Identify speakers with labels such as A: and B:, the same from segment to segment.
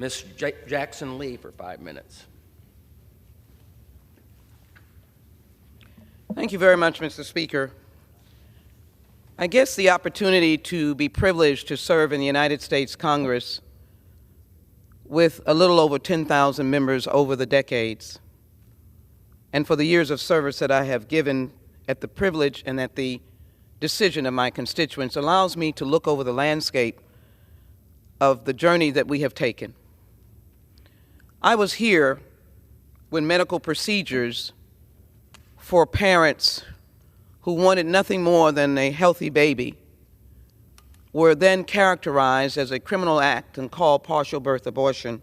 A: Ms. Jackson Lee for 5 minutes.
B: Thank you very much, Mr. Speaker. I guess the opportunity to be privileged to serve in the United States Congress with a little over 10,000 members over the decades, and for the years of service that I have given at the privilege and at the decision of my constituents, allows me to look over the landscape of the journey that we have taken. I was here when medical procedures for parents who wanted nothing more than a healthy baby were then characterized as a criminal act and called partial birth abortion,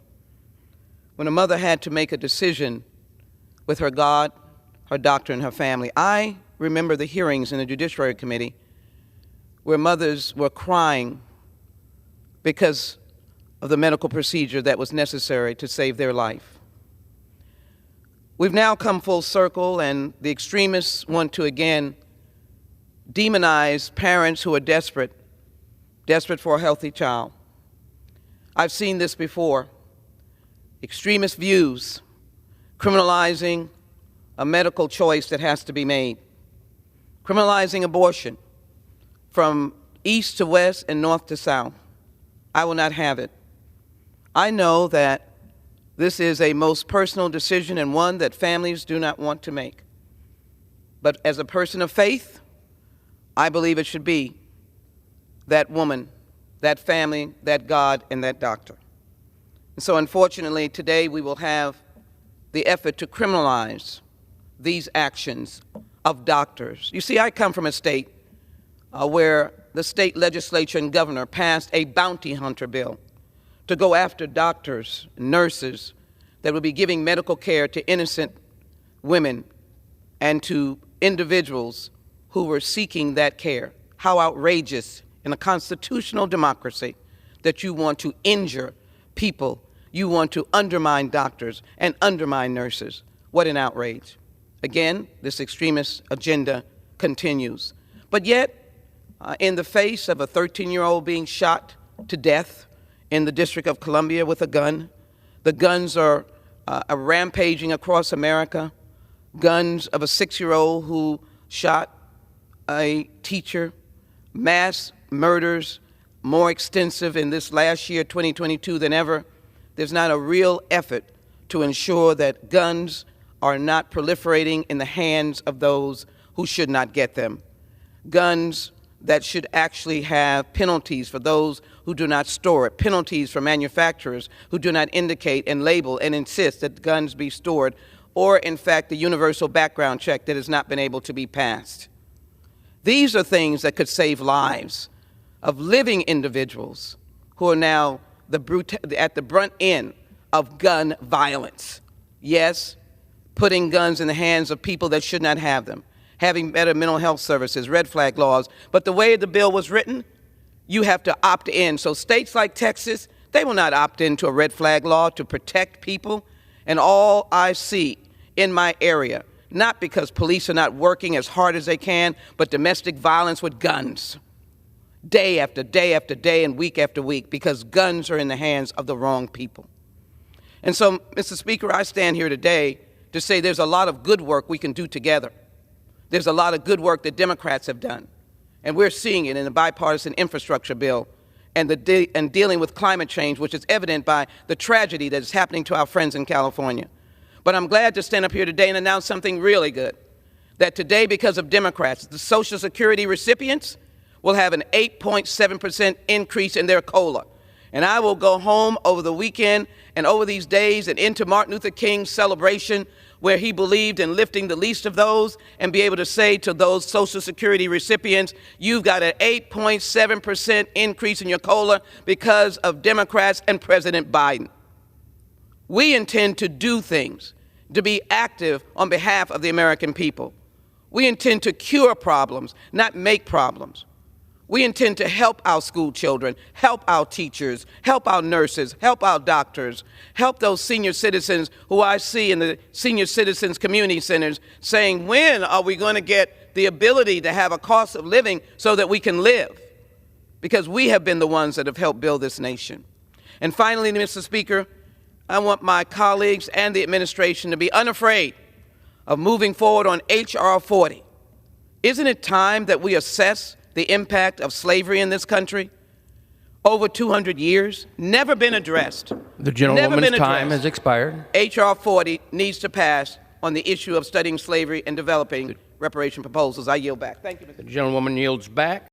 B: when a mother had to make a decision with her God, her doctor, and her family. I remember the hearings in the Judiciary Committee where mothers were crying because of the medical procedure that was necessary to save their life. We've now come full circle, and the extremists want to again demonize parents who are desperate for a healthy child. I've seen this before. Extremist views criminalizing a medical choice that has to be made, criminalizing abortion from east to west and north to south. I will not have it. I know that this is a most personal decision and one that families do not want to make. But as a person of faith, I believe it should be that woman, that family, that God, and that doctor. And so unfortunately, today we will have the effort to criminalize these actions of doctors. You see, I come from a state where the state legislature and governor passed a bounty hunter bill to go after doctors, nurses that would be giving medical care to innocent women and to individuals who were seeking that care. How outrageous in a constitutional democracy that you want to injure people, you want to undermine doctors and undermine nurses. What an outrage. Again, this extremist agenda continues. But yet, in the face of a 13-year-old being shot to death in the District of Columbia with a gun, the guns are rampaging across America. Guns of a 6-year-old who shot a teacher, mass murders more extensive in this last year, 2022, than ever. There's not a real effort to ensure that guns are not proliferating in the hands of those who should not get them. Guns that should actually have penalties for those who do not store it, penalties for manufacturers who do not indicate and label and insist that guns be stored, or in fact the universal background check that has not been able to be passed. These are things that could save lives of living individuals who are now at the brunt end of gun violence. Yes, putting guns in the hands of people that should not have them, having better mental health services, red flag laws. But the way the bill was written, you have to opt in. So states like Texas, they will not opt into a red flag law to protect people. And all I see in my area, not because police are not working as hard as they can, but domestic violence with guns, day after day after day and week after week, because guns are in the hands of the wrong people. And so, Mr. Speaker, I stand here today to say there's a lot of good work we can do together. There's a lot of good work that Democrats have done, and we're seeing it in the bipartisan infrastructure bill and dealing with climate change, which is evident by the tragedy that is happening to our friends in California. But I'm glad to stand up here today and announce something really good, that today, because of Democrats, the Social Security recipients will have an 8.7% increase in their COLA. And I will go home over the weekend and over these days and into Martin Luther King's celebration, where he believed in lifting the least of those, and be able to say to those Social Security recipients, you've got an 8.7% increase in your COLA because of Democrats and President Biden. We intend to do things, to be active on behalf of the American people. We intend to cure problems, not make problems. We intend to help our school children, help our teachers, help our nurses, help our doctors, help those senior citizens who I see in the senior citizens community centers saying, when are we going to get the ability to have a cost of living so that we can live? Because we have been the ones that have helped build this nation. And finally, Mr. Speaker, I want my colleagues and the administration to be unafraid of moving forward on H.R. 40. Isn't it time that we assess the impact of slavery in this country? Over 200 years, never been addressed.
A: The gentlewoman's time has expired.
B: H.R. 40 needs to pass on the issue of studying slavery and developing reparation proposals. I yield back. Thank you, Mr.
A: The gentlewoman yields back.